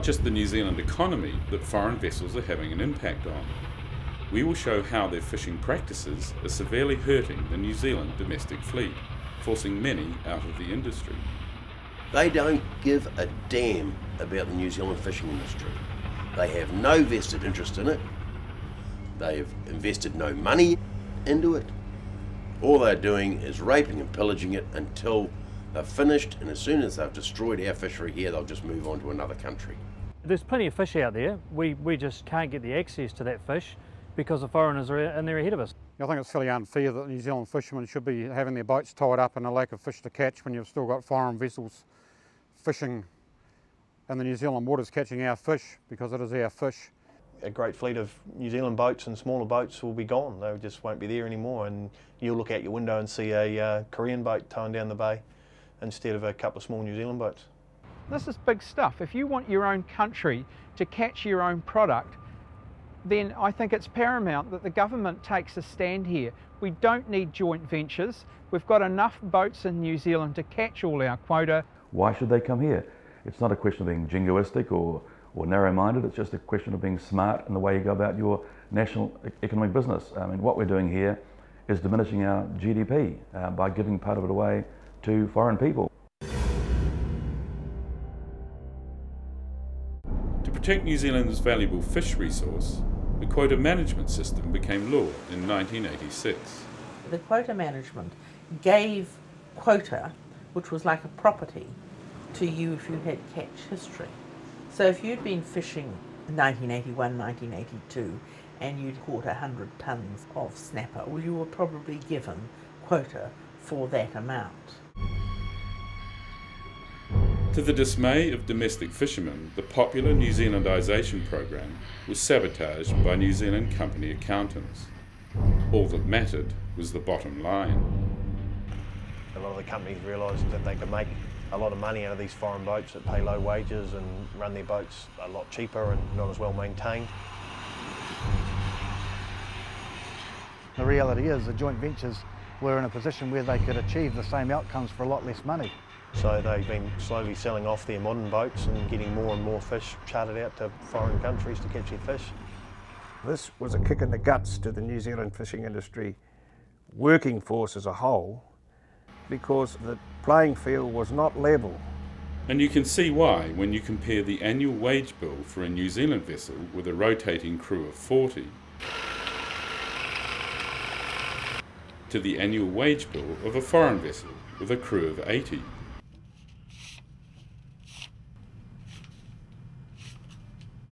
just the New Zealand economy that foreign vessels are having an impact on. We will show how their fishing practices are severely hurting the New Zealand domestic fleet, forcing many out of the industry. They don't give a damn about the New Zealand fishing industry. They have no vested interest in it. They have invested no money into it. All they're doing is raping and pillaging it until they're finished, and as soon as they've destroyed our fishery here, they'll just move on to another country. There's plenty of fish out there. We just can't get the access to that fish because the foreigners are in there ahead of us. I think it's fairly unfair that New Zealand fishermen should be having their boats tied up and a lack of fish to catch when you've still got foreign vessels fishing in the New Zealand waters catching our fish, because it is our fish. A great fleet of New Zealand boats and smaller boats will be gone. They just won't be there anymore, and you'll look out your window and see a Korean boat towing down the bay instead of a couple of small New Zealand boats. This is big stuff. If you want your own country to catch your own product, then I think it's paramount that the government takes a stand here. We don't need joint ventures. We've got enough boats in New Zealand to catch all our quota. Why should they come here? It's not a question of being jingoistic or narrow-minded, it's just a question of being smart in the way you go about your national economic business. I mean, what we're doing here is diminishing our GDP by giving part of it away to foreign people. To protect New Zealand's valuable fish resource, the quota management system became law in 1986. The quota management gave quota, which was like a property, to you if you had catch history. So if you'd been fishing in 1981, 1982, and you'd caught 100 tonnes of snapper, well, you were probably given quota for that amount. To the dismay of domestic fishermen, the popular New Zealandisation program was sabotaged by New Zealand company accountants. All that mattered was the bottom line. A lot of the companies realised that they could make a lot of money out of these foreign boats that pay low wages and run their boats a lot cheaper and not as well maintained. The reality is the joint ventures were in a position where they could achieve the same outcomes for a lot less money. So they've been slowly selling off their modern boats and getting more and more fish chartered out to foreign countries to catch their fish. This was a kick in the guts to the New Zealand fishing industry working force as a whole, because the playing field was not level. And you can see why when you compare the annual wage bill for a New Zealand vessel with a rotating crew of 40 to the annual wage bill of a foreign vessel with a crew of 80.